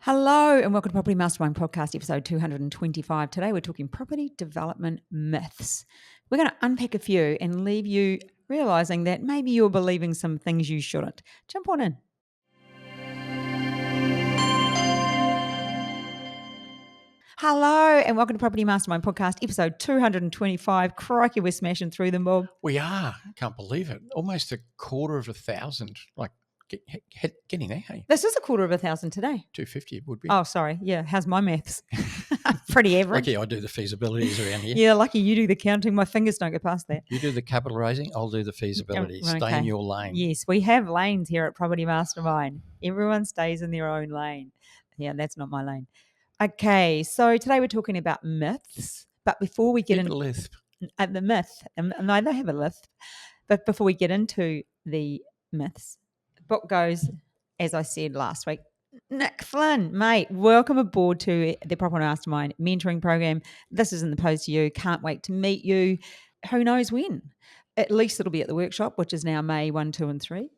Hello and welcome to Property Mastermind Podcast, episode 225. Today we're talking property development myths. We're going to unpack a few and leave you realising that maybe you're believing some things you shouldn't. Jump on in. Hello and welcome to Property Mastermind Podcast, episode 225. Crikey, we're smashing through them, Bob. We are. Can't believe it. Almost 250,000. Like getting there, hey? This is 250,000 today. 250 would be. Oh, sorry. Yeah, how's my maths? Pretty average. Lucky I do the feasibilities around here. Yeah, lucky you do the counting. My fingers don't go past that. You do the capital raising, I'll do the feasibility. Okay. Stay in your lane. Yes, we have lanes here at Property Mastermind. Everyone stays in their own lane. Yeah, that's not my lane. Okay, so today we're talking about myths. But before we get into the myth, and I don't have a lisp, but before we get into the myths, the book goes, as I said last week, Nick Flynn, mate, welcome aboard to the Property Mastermind mentoring program. This is in the post to you. Can't wait to meet you. Who knows when? At least it'll be at the workshop, which is now May 1, 2 and 3.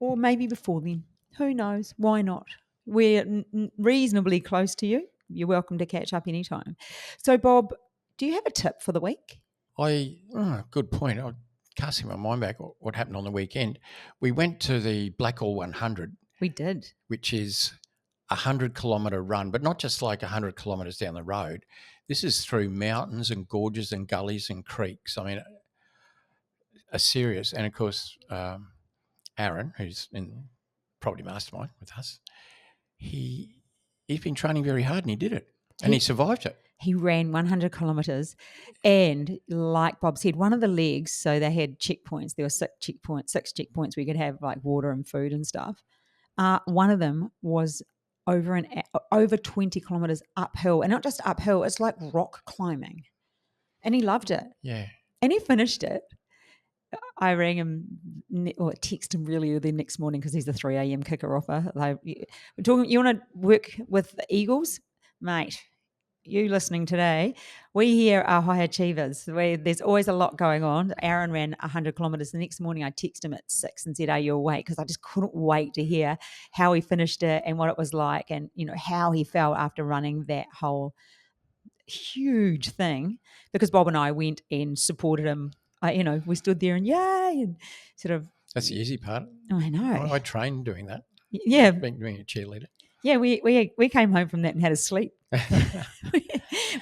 Or maybe before then. Who knows? Why not? We're reasonably close to you. You're welcome to catch up anytime. So, Bob, do you have a tip for the week? Good point. I'm casting my mind back what happened on the weekend. We went to the Blackall 100. We did. Which is a 100-kilometre run, but not just like 100 kilometres down the road. This is through mountains and gorges and gullies and creeks. I mean, a serious, and of course, Aaron, who's in Property Mastermind with us, he's been training very hard and he did it and he survived it. He ran 100 kilometres and like Bob said, one of the legs, so they had checkpoints. There were six checkpoints where you could have like water and food and stuff. One of them was over 20 kilometres uphill, and not just uphill, it's like rock climbing. And he loved it. Yeah. And he finished it. I rang him, or texted him really early the next morning because he's a 3 a.m. kicker-offer. We're talking, you want to work with the Eagles? Mate, you listening today, we here are high achievers. There's always a lot going on. Aaron ran 100 kilometres. The next morning I texted him at 6 and said, are you awake? Because I just couldn't wait to hear how he finished it and what it was like and, you know, how he felt after running that whole huge thing. Because Bob and I went and supported him. We stood there and yay, and sort of. That's the easy part. I know. I trained doing that. Yeah. Being a cheerleader. Yeah, we came home from that and had a sleep. We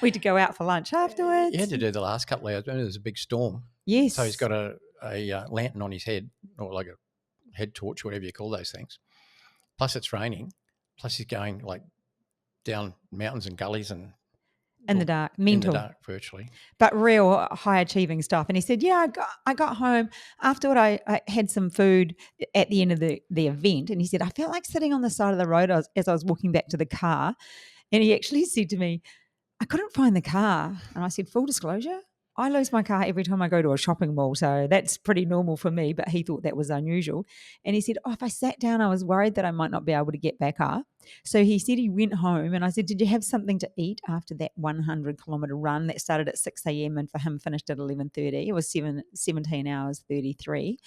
had to go out for lunch afterwards. You had to do the last couple of hours. Remember, there was a big storm. Yes. So he's got a lantern on his head, or like a head torch, whatever you call those things. Plus it's raining. Plus he's going like down mountains and gullies and in the dark, mental. In the dark, virtually. But real high-achieving stuff. And he said, yeah, I got home afterward. I had some food at the end of the event. And he said, I felt like sitting on the side of the road as I was walking back to the car. And he actually said to me, I couldn't find the car. And I said, full disclosure, I lose my car every time I go to a shopping mall. So that's pretty normal for me. But he thought that was unusual. And he said, if I sat down, I was worried that I might not be able to get back up. So he said he went home and I said, did you have something to eat after that 100-kilometre run that started at 6 a.m. and for him finished at 11:30? It was 17 hours, 33.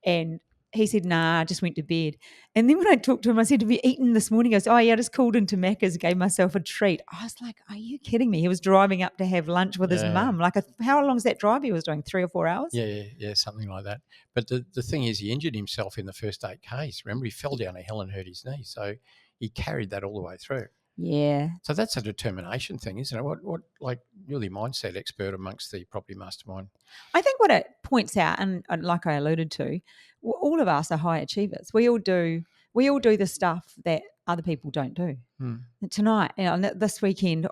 And he said, nah, I just went to bed. And then when I talked to him, I said, have you eaten this morning? He goes, oh, yeah, I just called into Macca's, gave myself a treat. I was like, are you kidding me? He was driving up to have lunch with his mum. Like, how long's that drive he was doing, 3 or 4 hours? Yeah, something like that. But the thing is, he injured himself in the first 8Ks. Remember, he fell down a hill and hurt his knee. So he carried that all the way through. Yeah. So that's a determination thing, isn't it? What like you're the mindset expert amongst the Property Mastermind. I think what it points out, and like I alluded to, all of us are high achievers. We all do the stuff that other people don't do. Tonight, this weekend,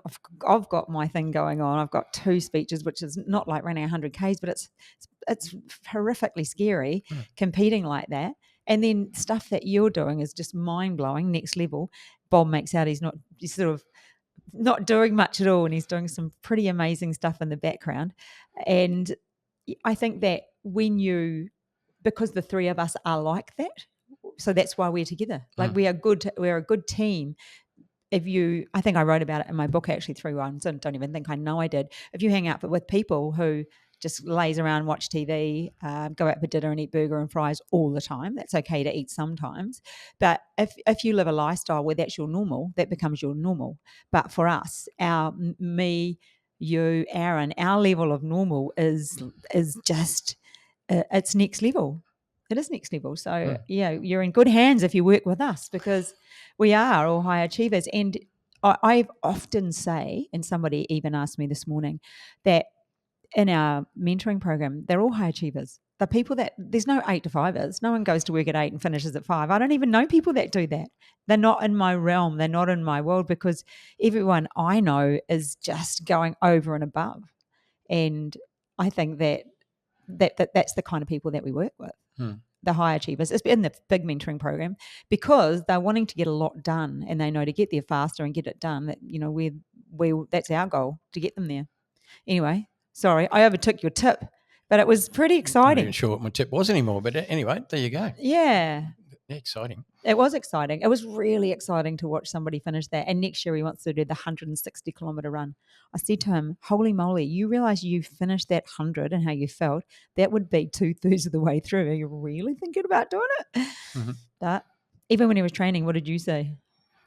I've got my thing going on. I've got 2 speeches, which is not like running 100 Ks, but it's horrifically scary competing like that. And then stuff that you're doing is just mind-blowing, next level. Bob makes out he's sort of not doing much at all, and he's doing some pretty amazing stuff in the background. And I think that because the 3 of us are like that, so that's why we're together. Like we're a good team. I think I wrote about it in my book actually, 3 ones, and don't even think I know I did. If you hang out with people who just lays around, watch TV, go out for dinner and eat burger and fries all the time. That's okay to eat sometimes. But if you live a lifestyle where that's your normal, that becomes your normal. But for us, me, you, Aaron, our level of normal is just, it's next level. It is next level. So, yeah, you're in good hands if you work with us, because we are all high achievers. And I often say, and somebody even asked me this morning, that in our mentoring program, they're all high achievers. The people that, there's no 8 to 5ers. No one goes to work at 8 and finishes at 5. I don't even know people that do that. They're not in my realm. They're not in my world, because everyone I know is just going over and above. And I think that's the kind of people that we work with. The high achievers. It's in the big mentoring program, because they're wanting to get a lot done, and they know to get there faster and get it done, that, you know, we that's our goal, to get them there. Anyway, sorry, I overtook your tip, but it was pretty I'm not exciting. even sure what my tip was anymore, but anyway, there you go. Yeah. Exciting. It was exciting. It was really exciting to watch somebody finish that. And next year he wants to do the 160-kilometre run. I said to him, holy moly, you realise you finished that 100 and how you felt? That would be 2/3 of the way through. Are you really thinking about doing it? Mm-hmm. That, even when he was training, what did you say?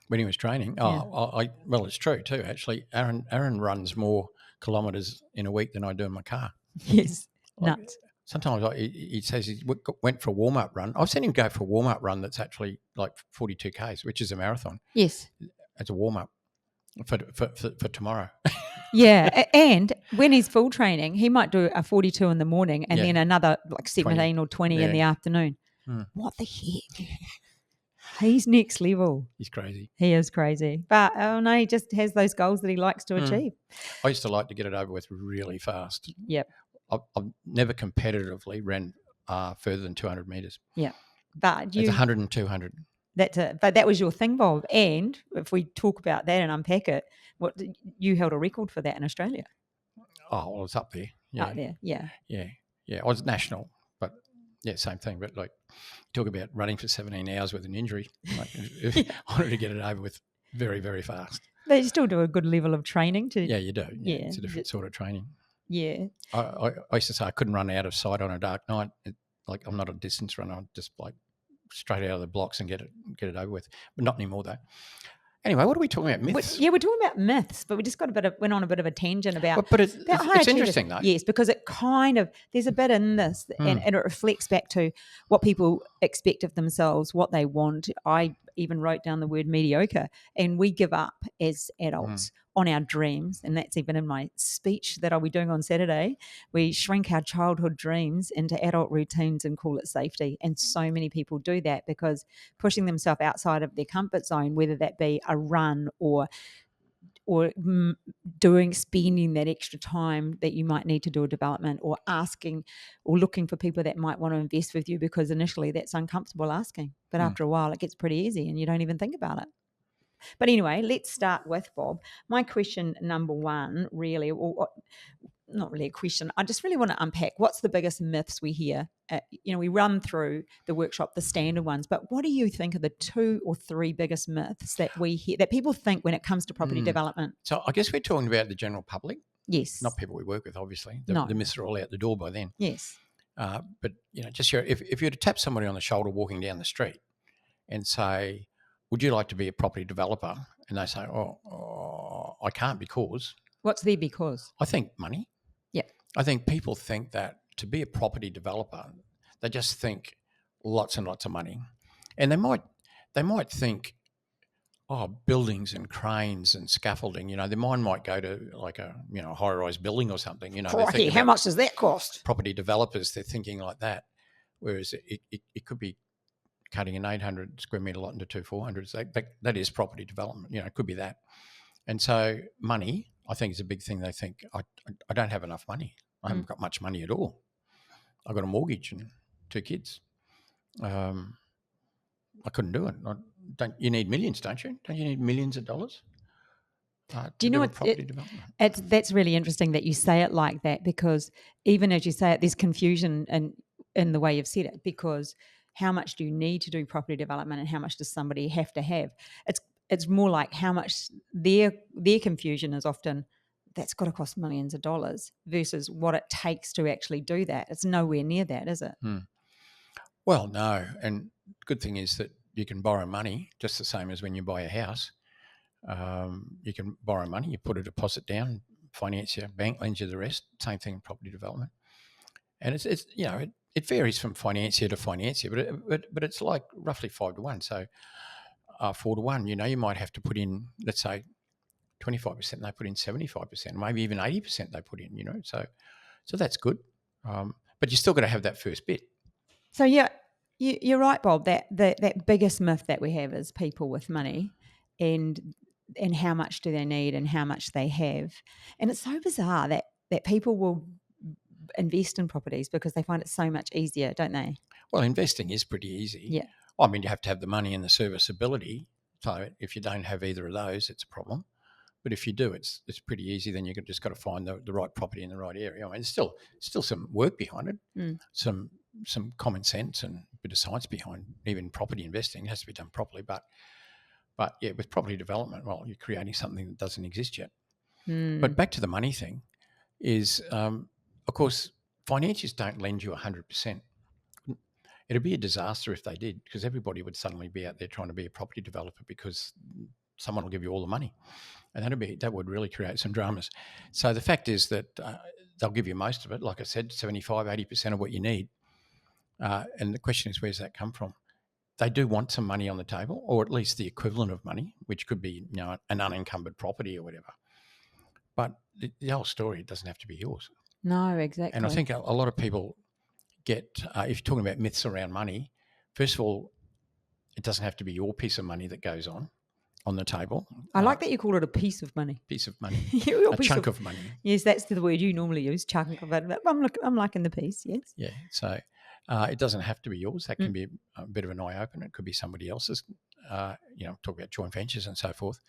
When he was training? Well, it's true too, actually. Aaron runs more kilometres in a week than I do in my car. Yes, nuts. Sometimes he says he went for a warm-up run. I've seen him go for a warm-up run that's actually like 42 Ks, which is a marathon. Yes. As a warm-up for tomorrow. Yeah, and when he's full training, he might do a 42 in the morning and then another like 17 or 20 in the afternoon. What the heck? He's next level. He's crazy. He is crazy. But no, he just has those goals that he likes to achieve. I used to like to get it over with really fast. Yep. I've never competitively ran further than 200 metres. Yeah. But it's 100 and 200. That's it. But that was your thing, Bob. And if we talk about that and unpack it, you held a record for that in Australia. Oh, well, it's up there. Yeah. Up there, yeah. Yeah. I was national, but yeah, same thing. But like, talk about running for 17 hours with an injury. Like, I wanted to get it over with very, very fast. But you still do a good level of training too. Yeah, you do. Yeah. It's a different sort of training. Yeah. I used to say I couldn't run out of sight on a dark night. Like, I'm not a distance runner. I'm just like straight out of the blocks and get it over with. But not anymore though. Anyway, what are we talking about? Myths? We're talking about myths, but we just went on a bit of a tangent about. But it's interesting though. Yes, because it kind of, there's a bit in this, and it reflects back to what people expect of themselves, what they want. I even wrote down the word mediocre, and we give up as adults on our dreams, and that's even in my speech that I'll be doing on Saturday. We shrink our childhood dreams into adult routines and call it safety, and so many people do that because pushing themselves outside of their comfort zone, whether that be a run or spending that extra time that you might need to do a development, or asking or looking for people that might want to invest with you, because initially that's uncomfortable asking, but after a while it gets pretty easy and you don't even think about it. But anyway, let's start with Bob. My question number one, really, not really a question, I just really want to unpack what's the biggest myths we hear. We run through the workshop, the standard ones, but what do you think are the 2 or 3 biggest myths that we hear, that people think when it comes to property development? So I guess we're talking about the general public. Yes. Not people we work with, obviously. No. The myths are all out the door by then. Yes. But, just if you were to tap somebody on the shoulder walking down the street and say, would you like to be a property developer? And they say, I can't because. What's the because? I think money. Yeah. I think people think that to be a property developer, they just think lots and lots of money. And they might think, buildings and cranes and scaffolding, their mind might go to like a, high-rise building or something. Crikey, how much does that cost? Property developers, they're thinking like that. Whereas it could be cutting an 800 square metre lot into 2 400s. That is property development. It could be that. And so money, I think, is a big thing. They think, I don't have enough money. I haven't got much money at all. I've got a mortgage and 2 kids. I couldn't do it. You need millions, don't you? Don't you need millions of dollars? Do you know what? Property development? That's really interesting that you say it like that, because even as you say it, there's confusion in the way you've said it, because how much do you need to do property development and how much does somebody have to have? It's more like how much their confusion is often that's got to cost millions of dollars versus what it takes to actually do that. It's nowhere near that, is it? Well, no. And the good thing is that you can borrow money just the same as when you buy a house. You can borrow money, you put a deposit down, finance your bank lends you the rest. Same thing in property development. And it's it varies from financier to financier, but it's like roughly 5 to 1. So 4 to 1, you might have to put in, let's say, 25%, and they put in 75%, maybe even 80% they put in, so that's good. But you still got to have that first bit. So yeah, you're right, Bob, that biggest myth that we have is people with money and how much do they need and how much they have. And it's so bizarre that people will invest in properties because they find it so much easier, don't they? Well, investing is pretty easy. Yeah. I mean, you have to have the money and the serviceability. So if you don't have either of those, it's a problem. But if you do, it's pretty easy. Then you've just got to find the right property in the right area. I mean, there's still some work behind it, some common sense and a bit of science behind even property investing. It has to be done properly. But yeah, with property development, well, you're creating something that doesn't exist yet. But back to the money thing is, of course, financiers don't lend you 100%. It'd be a disaster if they did, because everybody would suddenly be out there trying to be a property developer because someone will give you all the money. And that would really create some dramas. So the fact is that they'll give you most of it, like I said, 75, 80% of what you need. And the question is, where's that come from? They do want some money on the table, or at least the equivalent of money, which could be an unencumbered property or whatever. But the whole story doesn't have to be yours. No, exactly. And I think a lot of people get, if you're talking about myths around money, first of all, it doesn't have to be your piece of money that goes on the table. I like that you call it a piece of money. Piece of money. A chunk of money. Yes, that's the word you normally use, chunk of it. I'm liking the piece, yes. Yeah, so it doesn't have to be yours. That can be a bit of an eye-opener. It could be somebody else's, talk about joint ventures and so forth.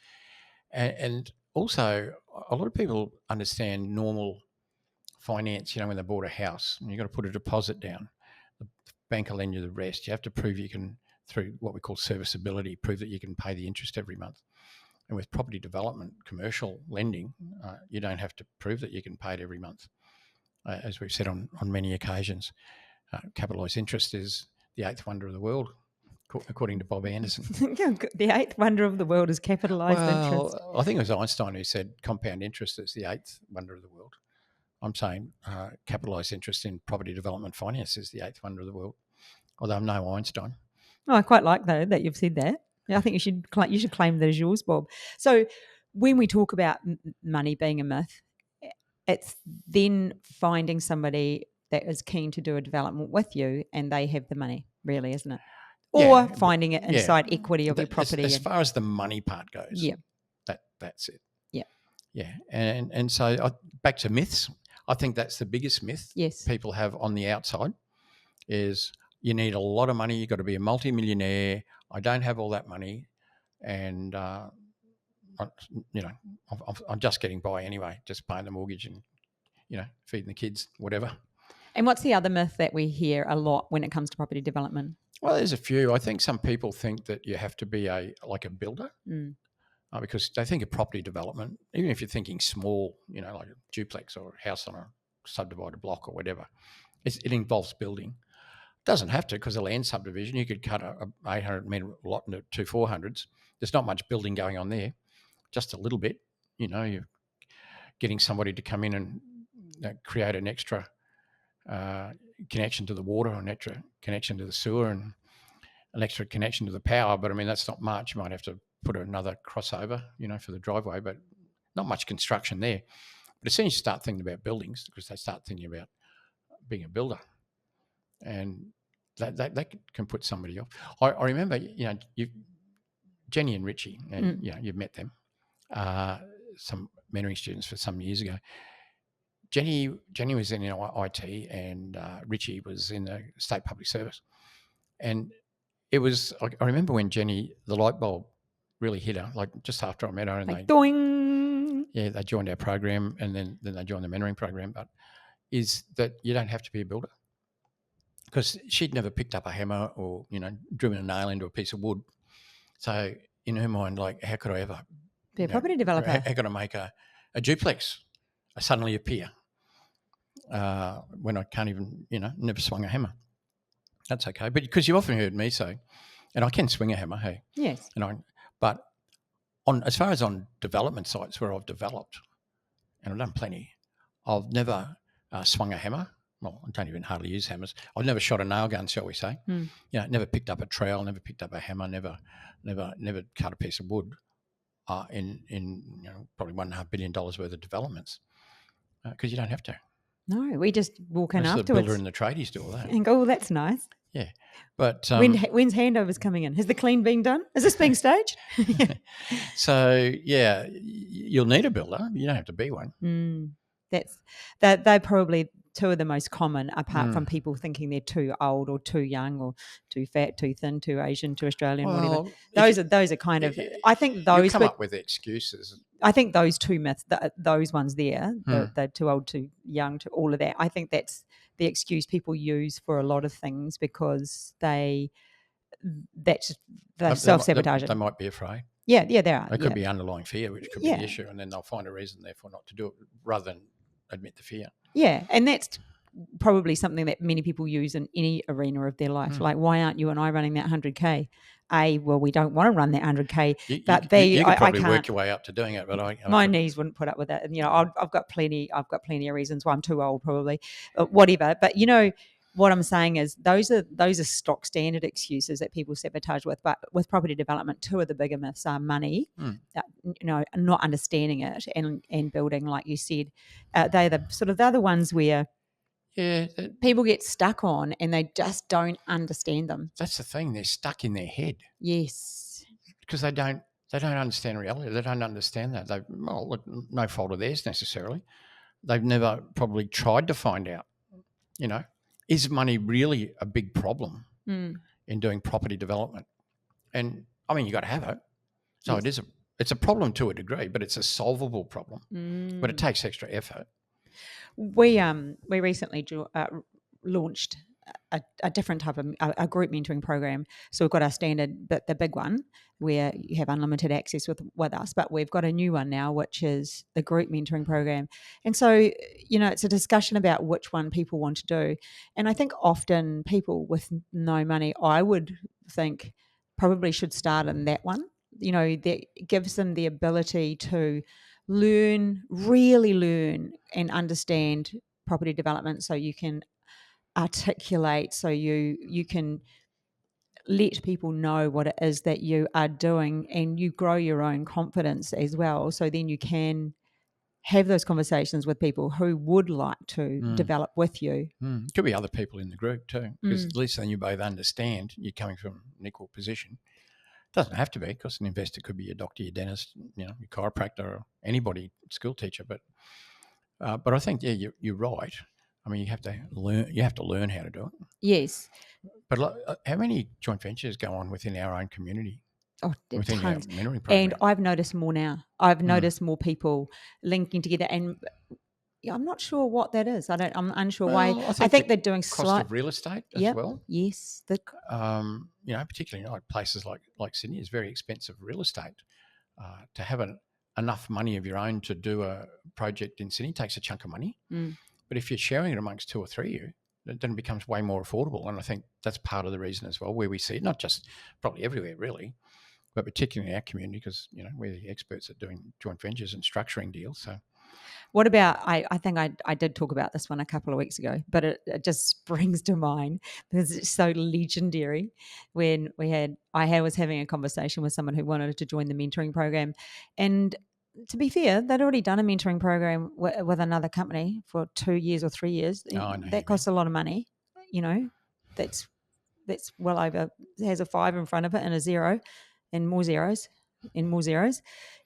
And also, a lot of people understand normal finance, when they bought a house, and you've got to put a deposit down. The bank will lend you the rest. You have to prove you can, through what we call serviceability, prove that you can pay the interest every month. And with property development, commercial lending, you don't have to prove that you can pay it every month. As we've said on many occasions, capitalised interest is the eighth wonder of the world, according to Bob Anderson. The eighth wonder of the world is capitalised interest. I think it was Einstein who said compound interest is the eighth wonder of the world. I'm saying capitalised interest in property development finance is the eighth wonder of the world, although I'm no Einstein. Oh, I quite like, though, that you've said that. I think you should claim that as yours, Bob. So when we talk about money being a myth, it's then finding somebody that is keen to do a development with you and they have the money, really, isn't it? Or finding it inside equity of your property. As far as the money part goes, that's it. Yeah. Yeah. And so back to myths, I think that's the biggest myth people have on the outside is you need a lot of money. You've got to be a multimillionaire. I don't have all that money. And, I'm just getting by anyway, just paying the mortgage and, feeding the kids, whatever. And what's the other myth that we hear a lot when it comes to property development? Well, there's a few. I think some people think that you have to be like a builder because they think of property development, even if you're thinking small, like a duplex or a house on a subdivided block or whatever, it involves building. It doesn't have to, because a land subdivision, you could cut a 800-metre lot into two 400s. There's not much building going on there, just a little bit. You're getting somebody to come in and create an extra connection to the water, an extra connection to the sewer, and an extra connection to the power. But I mean, that's not much. You might have to put another crossover, for the driveway, but not much construction there. But as soon as you start thinking about buildings, because they start thinking about being a builder, and that can put somebody off. I remember, Jenny and Richie, and you've met them, some mentoring students for some years ago. Jenny was in IT and Richie was in the state public service. And it was, I remember when Jenny, the light bulb really hit her, like just after I met her. And doing. Yeah, they joined our program and then they joined the mentoring program. But is that you don't have to be a builder. Because she'd never picked up a hammer or, driven a nail into a piece of wood. So in her mind, like, how could I ever be a property developer? How could I make a duplex suddenly appear when I can't even, never swung a hammer. That's okay. But because you often heard me say, and I can swing a hammer, hey. Yes. But as far as on development sites where I've developed, and I've done plenty, I've never swung a hammer. Well, I don't even hardly use hammers. I've never shot a nail gun, shall we say. Never picked up a trowel, never picked up a hammer, never cut a piece of wood in probably $1.5 billion worth of developments because you don't have to. No, we just walk in afterwards. The builder and the tradies do all that. And go, that's nice. Yeah. But when's handovers coming in? Has the clean been done? Is this being staged? So, yeah, you'll need a builder. You don't have to be one. They're probably two of the most common, apart from people thinking they're too old or too young or too fat, too thin, too Asian, too Australian, whatever. Those are kind of. I think those you come up with excuses. I think those two myths, those ones there, they're too old, too young, to all of that. I think that's the excuse people use for a lot of things because they're self-sabotaging. They might be afraid. Yeah, they are. There could be underlying fear, which could be the issue, and then they'll find a reason, therefore, not to do it rather than admit the fear. Yeah, and that's probably something that many people use in any arena of their life. Like, why aren't you and I running that 100K? Well, we don't want to run that 100K, but you could probably work your way up to doing it, but my knees wouldn't put up with that. And I've got plenty of reasons why I'm too old, probably, whatever. But what I'm saying is those are stock standard excuses that people sabotage with. But with property development, two of the bigger myths are money, not understanding it, and building, like you said. They're the ones where people get stuck on and they just don't understand them. That's the thing; they're stuck in their head. Yes, because they don't understand reality. They don't understand that. Look, no fault of theirs necessarily. They've never probably tried to find out. Is money really a big problem in doing property development? And I mean, you got to have it. So it's a problem to a degree, but it's a solvable problem. But it takes extra effort. We recently launched a different type of a group mentoring program. So we've got our standard, but the big one where you have unlimited access with us, but we've got a new one now, which is the group mentoring program. And so, it's a discussion about which one people want to do. And I think often people with no money, I would think, probably should start in that one. That gives them the ability to really learn and understand property development, so you can articulate, so you can let people know what it is that you are doing, and you grow your own confidence as well. So then you can have those conversations with people who would like to develop with you. It could be other people in the group too, because at least then you both understand you're coming from an equal position. It doesn't have to be, because an investor could be your doctor, your dentist, your chiropractor, or anybody, school teacher. But I think, you're right. I mean, you have to learn how to do it. Yes. But how many joint ventures go on within our own community? Oh, within tons. Our mentoring program. And I've noticed more now. I've noticed more people linking together, and I'm not sure what that is. I'm unsure why. I think they're doing cost of real estate as well. Yes. Particularly places like Sydney is very expensive real estate. To have enough money of your own to do a project in Sydney takes a chunk of money. But if you're sharing it amongst two or three of you, then it becomes way more affordable. And I think that's part of the reason as well, where we see it, not just probably everywhere really, but particularly in our community, because we're the experts at doing joint ventures and structuring deals. So, what about? I think I did talk about this one a couple of weeks ago, but it just springs to mind because it's so legendary. When I was having a conversation with someone who wanted to join the mentoring program, and to be fair, they'd already done a mentoring program with another company for 2 years or 3 years. That costs a lot of money. That's well over, has a 5 in front of it and a 0 and more zeros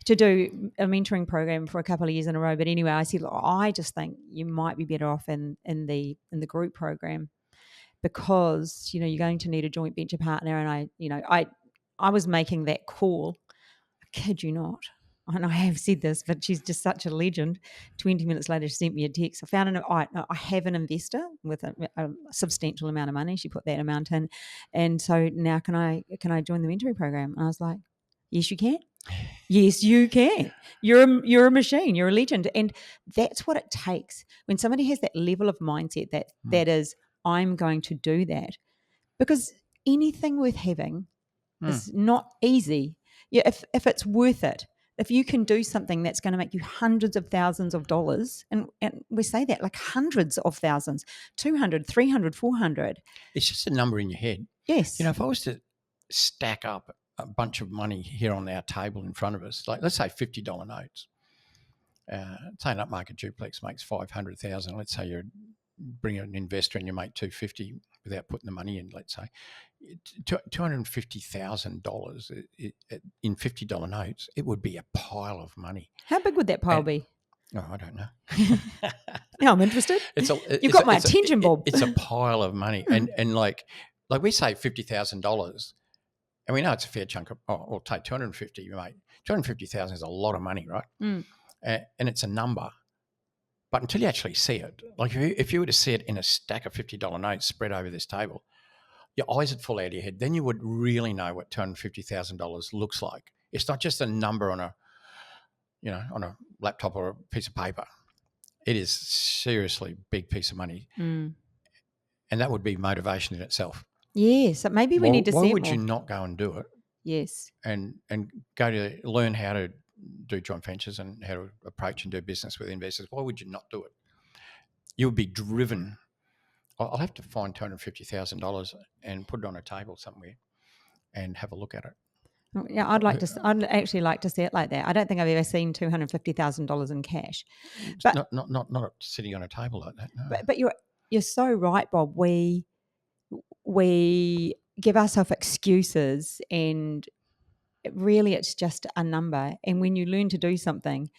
to do a mentoring program for a couple of years in a row. But anyway, I said, I just think you might be better off in the group program, because you're going to need a joint venture partner. And I was making that call. I kid you not. And I have said this, but she's just such a legend. 20 minutes later, she sent me a text. I have an investor with a substantial amount of money. She put that amount in. And so now can I join the mentoring program? And I was like, yes, you can. Yes, you can. You're a machine. You're a legend, and that's what it takes when somebody has that level of mindset that is, I'm going to do that, because anything worth having is not easy. Yeah, if it's worth it, if you can do something that's going to make you hundreds of thousands of dollars, and we say that like hundreds of thousands, 200, 300, 400. It's just a number in your head. Yes. If I was to stack up a bunch of money here on our table in front of us, like let's say $50 notes. Say an upmarket duplex makes $500,000. Let's say you bring an investor and you make $250 without putting the money in. Let's say $250,000 in $50 notes. It would be a pile of money. How big would that pile be? Oh, I don't know. Yeah, I'm interested. You've got my attention, Bob. It's a pile of money, and like we say $50,000, and we know it's a fair chunk of. Oh, we'll take 250, mate. 250,000 is a lot of money, right? And it's a number, but until you actually see it, like if you were to see it in a stack of $50 notes spread over this table, your eyes would fall out of your head. Then you would really know what $250,000 looks like. It's not just a number on a laptop or a piece of paper. It is seriously big piece of money, and that would be motivation in itself. Yes, so maybe we need to see it more. Why would you not go and do it? Yes, and go to learn how to do joint ventures and how to approach and do business with investors. Why would you not do it? You would be driven. I'll have to find $250,000 and put it on a table somewhere and have a look at it. Yeah, I'd actually like to see it like that. I don't think I've ever seen $250,000 in cash, but not sitting on a table like that. No. But you're so right, Bob. We give ourselves excuses, and really it's just a number. And when you learn to do something,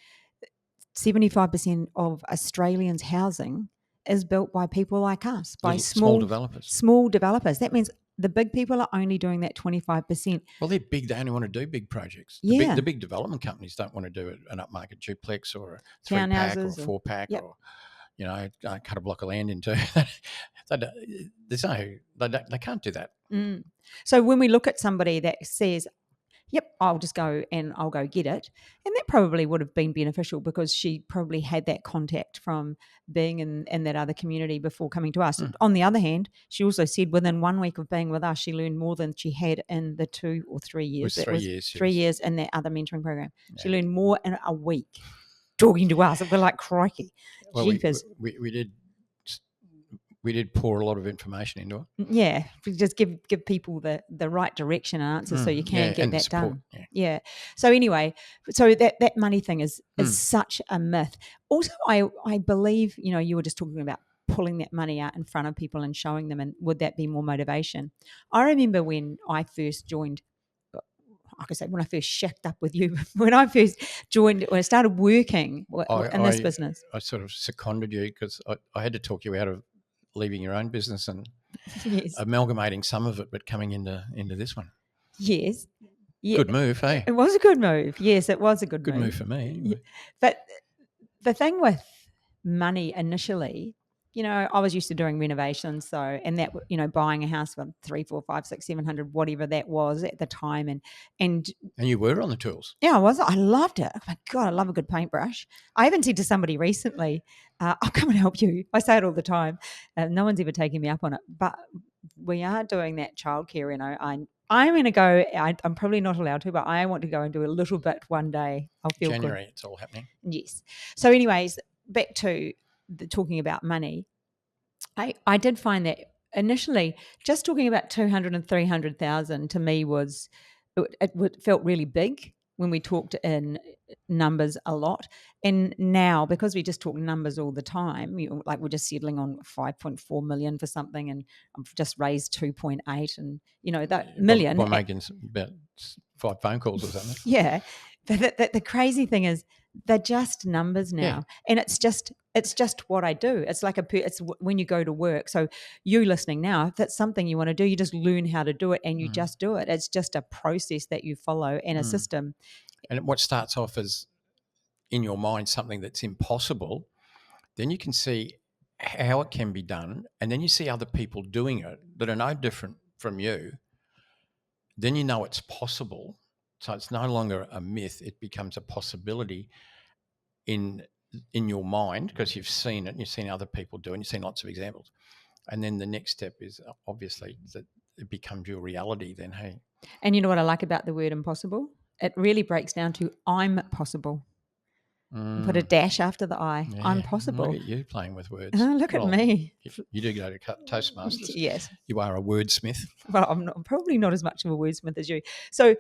75% of Australians' housing is built by people like us, by small developers. Small developers. That means the big people are only doing that 25%. Well, they're big. They only want to do big projects. The big development companies don't want to do an upmarket duplex or a 3-pack or a 4-pack or cut a block of land into. They can't do that. So when we look at somebody that says, yep, I'll just go and I'll go get it. And that probably would have been beneficial because she probably had that contact from being in that other community before coming to us. On the other hand, she also said within 1 week of being with us, she learned more than she had in the 2 or 3 years. It was 3 years. 3 years in that other mentoring program. Yeah. She learned more in a week talking to us. We're like, crikey. Well, we did pour a lot of information into it. Yeah, just give people the right direction and answers so you can get that done. Yeah. So anyway, that money thing is such a myth. Also, I believe, you were just talking about pulling that money out in front of people and showing them, and would that be more motivation? I remember when I first joined, like I say, when I first shacked up with you, when I started working in this business. I sort of seconded you because I had to talk you out of leaving your own business and amalgamating some of it, but coming into this one. Yes. Yeah. Good move, hey? It was a good move. Yes, it was a good move for me. Anyway. Yeah. But the thing with money initially, I was used to doing renovations, and that, buying a house for 300, 400, 500, 600, 700, whatever that was at the time, and you were on the tools. Yeah, I was. I loved it. Oh my God, I love a good paintbrush. I even said to somebody recently, "I'll come and help you." I say it all the time. No one's ever taken me up on it, but we are doing that childcare. I'm going to go. I'm probably not allowed to, but I want to go and do a little bit one day. I'll feel January. Good. It's all happening. Yes. So, anyways, back to talking about money. I did find that initially, just talking about 200 and 300,000 to me it felt really big when we talked in numbers a lot. And now, because we just talk numbers all the time, like we're just settling on 5.4 million for something, and I've just raised 2.8, and that million by making about 5 phone calls or something. Yeah, the crazy thing is they're just numbers now, and it's just what I do. It's like it's when you go to work. So you listening now, if that's something you want to do, you just learn how to do it, and you just do it. It's just a process that you follow and a system. And what starts off as in your mind something that's impossible, then you can see how it can be done, and then you see other people doing it that are no different from you. Then you know it's possible. So it's no longer a myth; it becomes a possibility in your mind because you've seen it, and you've seen other people do it, and you've seen lots of examples. And then the next step is obviously that it becomes your reality. Then, hey. And you know what I like about the word impossible? It really breaks down to I'm possible. Put a dash after the I. Yeah, I'm possible. Look at you playing with words. Look at me. You do go to Toastmasters. Yes. You are a wordsmith. Well, I'm probably not as much of a wordsmith as you. So,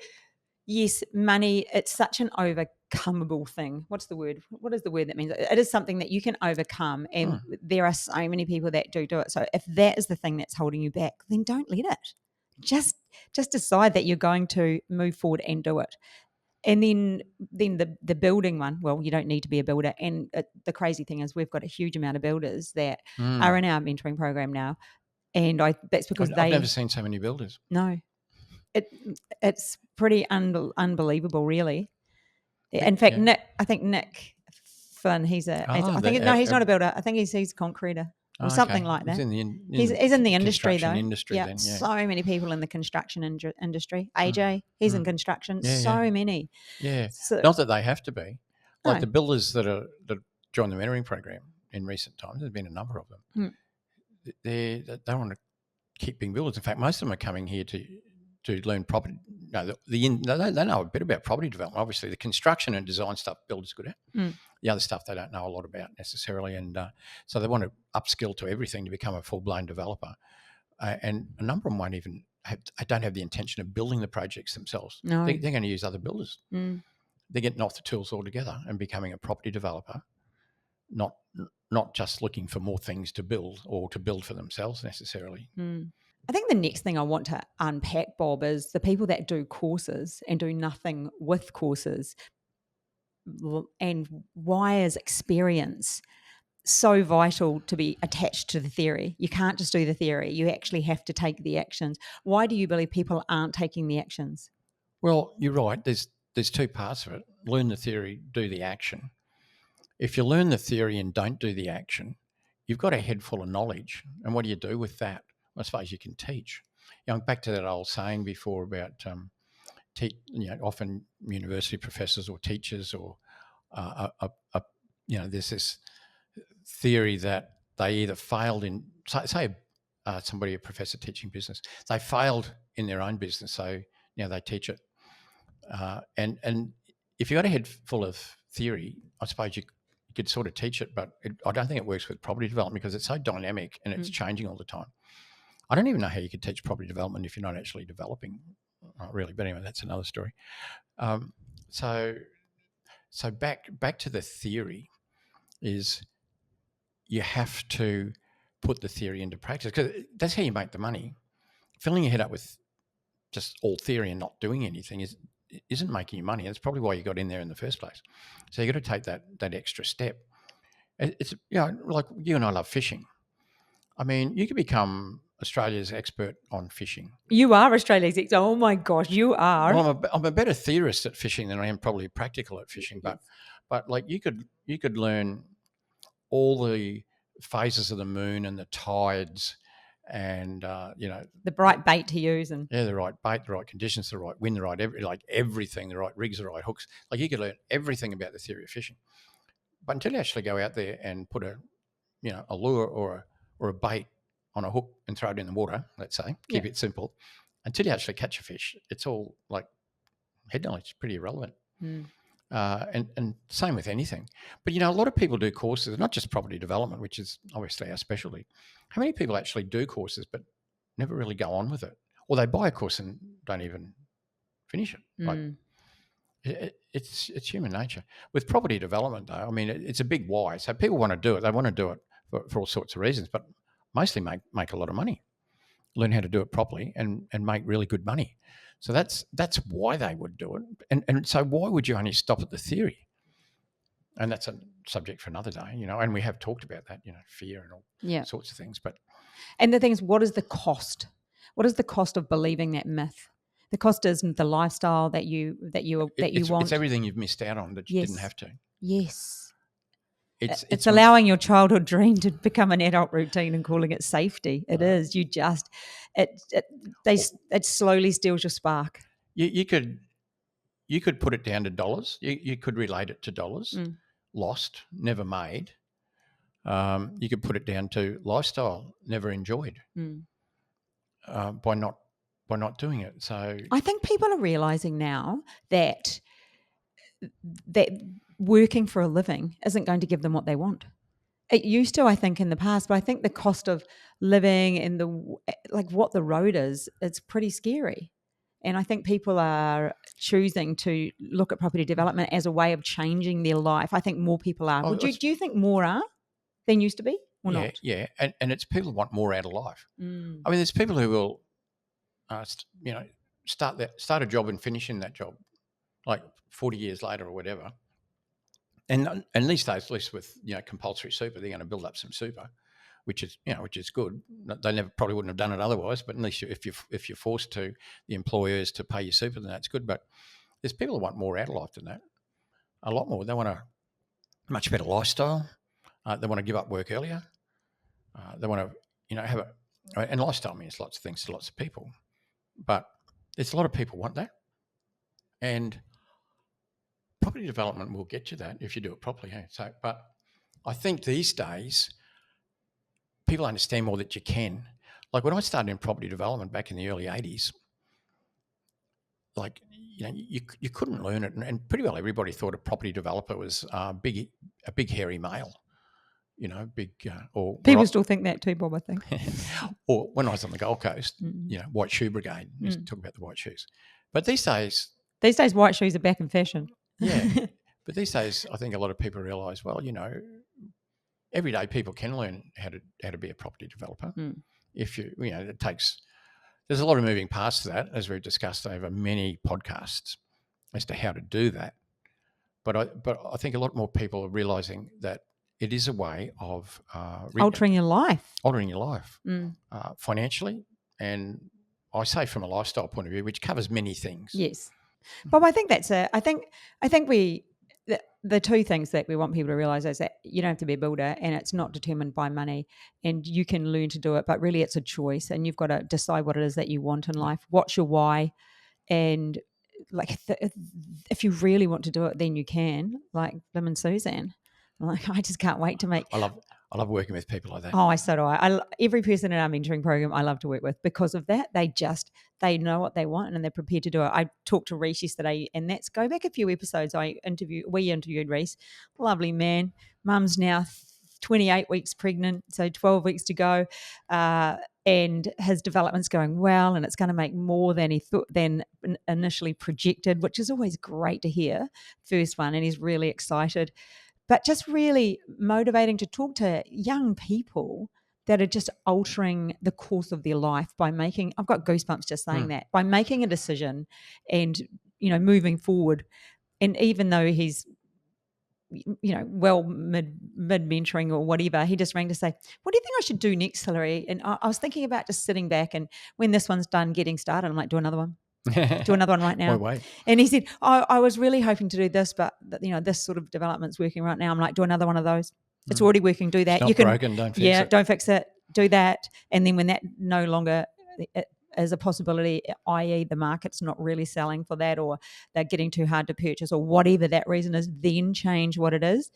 yes, money, it's such an overcomable thing. What's the word? What is the word that means? It is something that you can overcome, and there are so many people that do it. So if that is the thing that's holding you back, then don't let it. Just decide that you're going to move forward and do it. And then the building one, well, you don't need to be a builder. And the crazy thing is we've got a huge amount of builders that are in our mentoring program now. And that's because I've never seen so many builders. No. It's pretty unbelievable, really. In fact, Nick Flynn, he's he's not a builder. I think he's a concreter or something like that. He's in the industry though. Yeah, so many people in the construction industry. AJ, he's in construction. Many. Yeah, so, not that they have to be. Like the builders that joined the mentoring program in recent times, there's been a number of them. They want to keep being builders. In fact, most of them are coming here to learn property. No, they know a bit about property development. Obviously, the construction and design stuff builders good at. The other stuff they don't know a lot about necessarily, and so they want to upskill to everything to become a full-blown developer. And a number of them don't have the intention of building the projects themselves. No. They're going to use other builders. They're getting off the tools altogether and becoming a property developer, not just looking for more things to build or to build for themselves necessarily. I think the next thing I want to unpack, Bob, is the people that do courses and do nothing with courses. And why is experience so vital to be attached to the theory? You can't just do the theory. You actually have to take the actions. Why do you believe people aren't taking the actions? Well, you're right. There's two parts of it. Learn the theory, do the action. If you learn the theory and don't do the action, you've got a head full of knowledge. And what do you do with that? I suppose you can teach. Back to that old saying before about often university professors or teachers or there's this theory that they either failed in somebody, a professor teaching business, they failed in their own business, so they teach it. And if you got a head full of theory, I suppose you could sort of teach it, but I don't think it works with property development because it's so dynamic and it's changing all the time. I don't even know how you could teach property development if you're not actually developing, really. But anyway, that's another story. So back to the theory is you have to put the theory into practice because that's how you make the money. Filling your head up with just all theory and not doing anything isn't making you money. That's probably why you got in there in the first place. So you got to take that extra step. It's like you and I love fishing. I mean, you could become Australia's expert on fishing. You are Australia's expert. Oh my gosh, you are. Well, I'm a better theorist at fishing than I am probably practical at fishing. But like you could learn all the phases of the moon and the tides, and the right bait to use, and the right bait, the right conditions, the right wind, the right everything, the right rigs, the right hooks. Like you could learn everything about the theory of fishing, but until you actually go out there and put a lure or a bait on a hook and throw it in the water, let's say, keep it simple, until you actually catch a fish, it's all like head knowledge, pretty irrelevant. And same with anything. But, a lot of people do courses, not just property development, which is obviously our specialty. How many people actually do courses but never really go on with it? Or they buy a course and don't even finish it. Like, it's human nature. With property development, though, I mean, it's a big why. So people want to do it. They want to do it for all sorts of reasons, but mostly make a lot of money, learn how to do it properly and make really good money. So that's why they would do it. And so why would you only stop at the theory? And that's a subject for another day, and we have talked about that, fear and all sorts of things. And the thing is, what is the cost? What is the cost of believing that myth? The cost isn't the lifestyle that you want. It's everything you've missed out on that you didn't have to. Yes. It's allowing your childhood dream to become an adult routine and calling it safety. It is. You just it slowly steals your spark. You could you could put it down to dollars. You could relate it to dollars. Mm. Lost, never made. You could put it down to lifestyle, never enjoyed. By not doing it. So I think people are realizing now that working for a living isn't going to give them what they want. It used to, I think, in the past, but I think the cost of living and what the road is, it's pretty scary. And I think people are choosing to look at property development as a way of changing their life. I think more people are. Do you think more are than used to be or not? Yeah. And it's people who want more out of life. I mean, there's people who will, start a job and finish in that job like 40 years later or whatever. And these days, at least with compulsory super, they're going to build up some super, which is good. They probably wouldn't have done it otherwise, but at least if you're forced to, the employers to pay your super, then that's good. But there's people who want more out of life than that, a lot more. They want a much better lifestyle. They want to give up work earlier. They want to have and lifestyle means lots of things to lots of people, but there's a lot of people want that, and property development will get you that if you do it properly. So, but I think these days people understand more that you can. Like when I started in property development back in the early 80s, you couldn't learn it, and pretty well everybody thought a property developer was a big hairy male. Big or people still think that too, Bob. I think. Or when I was on the Gold Coast, white shoe brigade. Used to talk about the white shoes, but these days, white shoes are back in fashion. Yeah, but these days, I think a lot of people realise, well, everyday people can learn how to be a property developer. If it takes. There's a lot of moving parts to that, as we've discussed over many podcasts, as to how to do that. But I think a lot more people are realising that it is a way of altering your life, financially, and I say from a lifestyle point of view, which covers many things. Yes, Bob. I think that's I think the two things that we want people to realise is that you don't have to be a builder, and it's not determined by money, and you can learn to do it, but really it's a choice, and you've got to decide what it is that you want in life. What's your why? And if you really want to do it, then you can. Like Lim and Suzanne. I just can't wait to make. I love working with people like that. Oh, so do I. Every person in our mentoring program I love to work with because of that. They know what they want and they're prepared to do it. I talked to Reese yesterday, and go back a few episodes. We interviewed Reese. Lovely man. Mum's now 28 weeks pregnant, so 12 weeks to go. And his development's going well, and it's going to make more than he thought than initially projected, which is always great to hear. First one, and he's really excited. But just really motivating to talk to young people that are just altering the course of their life by making, I've got goosebumps just saying that, by making a decision and, moving forward. And even though he's, well, mid-mentoring or whatever, he just rang to say, what do you think I should do next, Hilary? And I was thinking about just sitting back, and when this one's done getting started, I'm like, do another one. Do another one right now. Wait. And he said, I was really hoping to do this, but this sort of development's working right now. I'm like, do another one of those. It's already working. Do that. It's not broken. Don't fix it. Yeah, don't fix it. Do that. And then when that no longer is a possibility, i.e. the market's not really selling for that, or they're getting too hard to purchase, or whatever that reason is, then change what it is.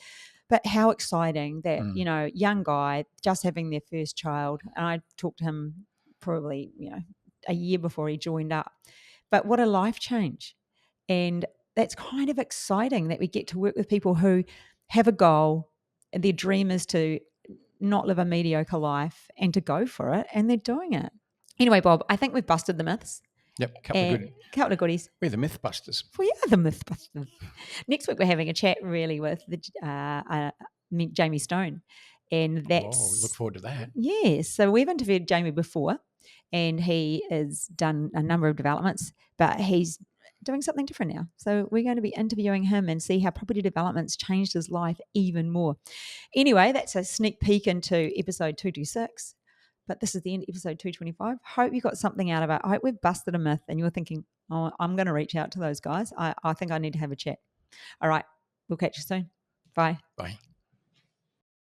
But how exciting that, young guy just having their first child. And I talked to him probably, a year before he joined up. But what a life change. And that's kind of exciting that we get to work with people who have a goal, and their dream is to not live a mediocre life and to go for it, and they're doing it. Anyway, Bob, I think we've busted the myths. Yep, couple of goodies. We're the myth busters. We are the myth busters. Next week we're having a chat really with Jamie Stone. And that's... we look forward to that. Yes. So we've interviewed Jamie before, and he has done a number of developments, but he's doing something different now. So we're going to be interviewing him and see how property development's changed his life even more. Anyway, that's a sneak peek into episode 226. But this is the end of episode 225. Hope you got something out of it. I hope we've busted a myth and you're thinking, oh, I'm going to reach out to those guys. I think I need to have a chat. All right. We'll catch you soon. Bye. Bye.